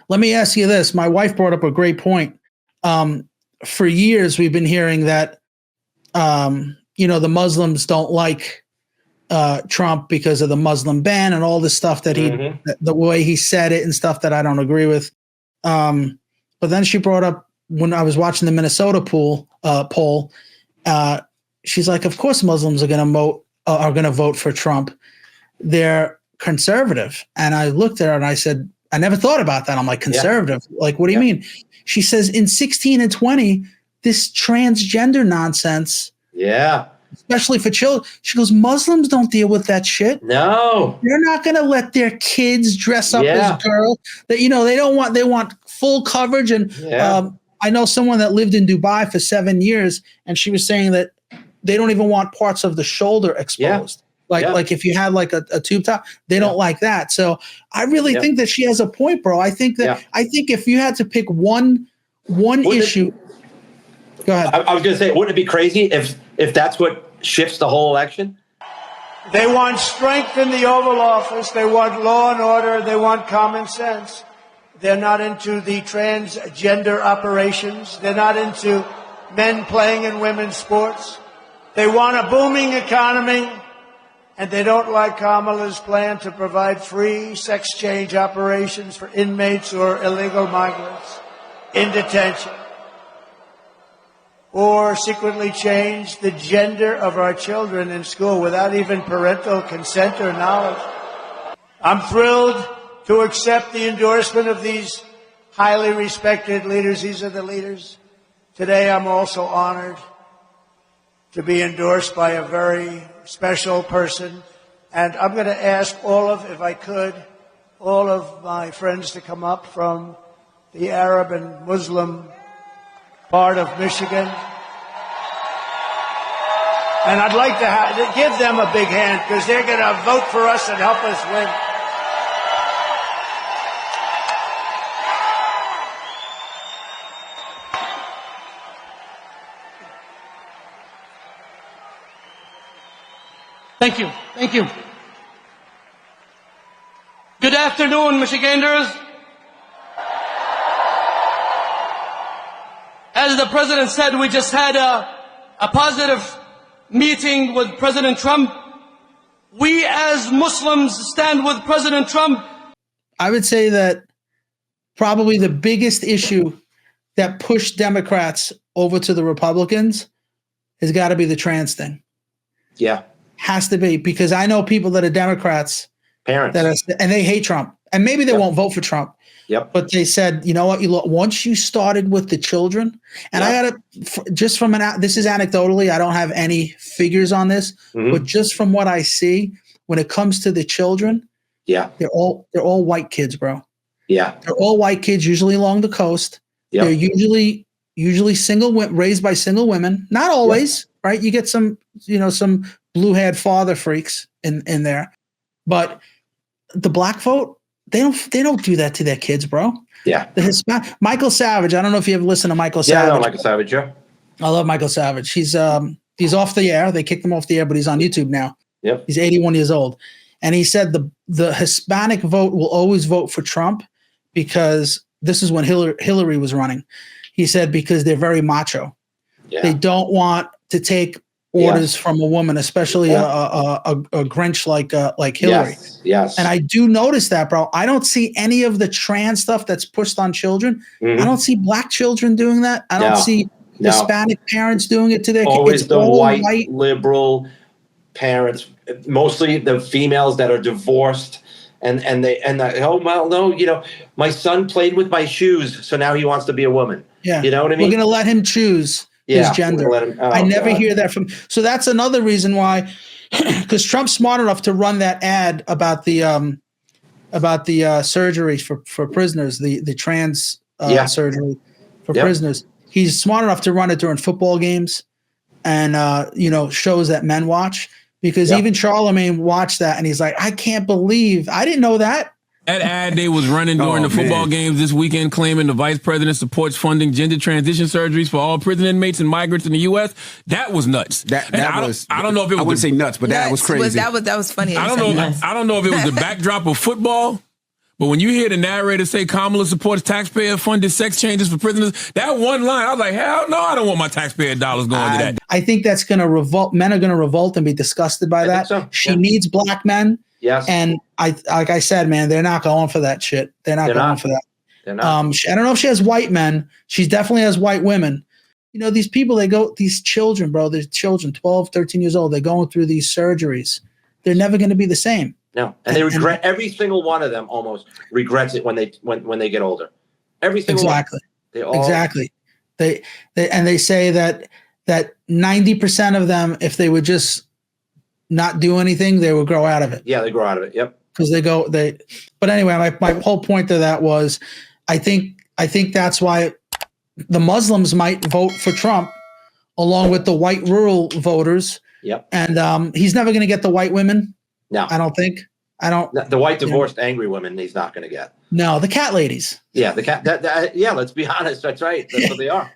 let me ask you this. My wife brought up a great point. For years, we've been hearing that, the Muslims don't like Trump because of the Muslim ban and all this stuff that the way he said it and stuff that I don't agree with. But then she brought up when I was watching the Minnesota poll, she's like, of course Muslims are going to vote for Trump. They're conservative. And I looked at her and I said, I never thought about that. I'm like, conservative? Yeah. Like, what do you mean? She says in 16 and 20, this transgender nonsense. Yeah. Especially for children. She goes, Muslims don't deal with that shit. No. They're not going to let their kids dress up as girls. That they want full coverage. And I know someone that lived in Dubai for 7 years, and she was saying that they don't even want parts of the shoulder exposed. Like if you had like a tube top, they don't like that. So I really think that she has a point, bro. I think if you had to pick one issue, go ahead. I was going to say, wouldn't it be crazy if that's what shifts the whole election? They want strength in the Oval Office. They want law and order. They want common sense. They're not into the transgender operations. They're not into men playing in women's sports. They want a booming economy. And they don't like Kamala's plan to provide free sex change operations for inmates or illegal migrants in detention, or secretly change the gender of our children in school without even parental consent or knowledge. I'm thrilled to accept the endorsement of these highly respected leaders. These are the leaders. Today, I'm also honored to be endorsed by a very special person. And I'm going to ask all of my friends to come up from the Arab and Muslim part of Michigan. And I'd like to give them a big hand because they're going to vote for us and help us win. Thank you. Thank you. Good afternoon, Michiganders. As the president said, we just had a positive meeting with President Trump. We as Muslims stand with President Trump. I would say that probably the biggest issue that pushed Democrats over to the Republicans has got to be the trans thing. Yeah. Has to be, because I know people that are Democrats, parents, and they hate Trump, and maybe they won't vote for Trump. Yep. But they said, you know what? Once you started with the children, and I gotta just from this is anecdotally, I don't have any figures on this, but just from what I see, when it comes to the children, they're all white kids, bro. Yeah, they're all white kids, usually along the coast. They're usually single, raised by single women. Not always, right? You get some blue-haired father freaks in there, but the black vote, they don't do that to their kids, bro. Yeah. The Hispanic Michael Savage. I don't know if you ever listened to Michael Savage. Yeah, I know Michael Savage. Yeah. I love Michael Savage. He's off the air. They kicked him off the air, but he's on YouTube now. Yep. He's 81 years old, and he said the Hispanic vote will always vote for Trump because this is when Hillary was running. He said because they're very macho. Yeah. They don't want to take orders from a woman, especially a Grinch like Hillary. Yes. And I do notice that, bro. I don't see any of the trans stuff that's pushed on children. I don't see black children doing that. I don't see Hispanic parents doing it to their kids. Always the white liberal parents, mostly the females that are divorced. My son played with my shoes, so now he wants to be a woman. Yeah. You know what I mean? We're going to let him choose his gender. I never hear that from. So that's another reason why, because Trump's smart enough to run that ad about the surgery for prisoners, the trans surgery for prisoners. He's smart enough to run it during football games and shows that men watch, because even Charlemagne watched that and he's like, I can't believe I didn't know that. That ad they was running during the football games this weekend, claiming the vice president supports funding gender transition surgeries for all prison inmates and migrants in the U.S. That was nuts. I don't know if it was. I wouldn't say nuts, but that was crazy. That was funny. I don't know if it was the backdrop of football, But when you hear the narrator say Kamala supports taxpayer-funded sex changes for prisoners, that one line, I was like, hell no, I don't want my taxpayer dollars going to that. I think that's going to revolt. Men are going to revolt and be disgusted by that. So. She needs black men. Yes. And like I said, man, they're not going for that shit. They're not going for that. They're not. I don't know if she has white men. She definitely has white women. You know, these people, these children, bro, these children, 12, 13 years old, they're going through these surgeries. They're never going to be the same. No, and they regret every single one of them. Almost regrets it when they get older. Every single one. Exactly. They say that 90% of them, if they would just not do anything, they would grow out of it. Yeah, they grow out of it. Yep. Because But anyway, my whole point to that was, I think that's why the Muslims might vote for Trump, along with the white rural voters. Yep. And he's never going to get the white women. No, I don't think. The white divorced angry women he's not going to get. No, the cat ladies. Yeah, the cat. Yeah, let's be honest. That's right. That's what they are.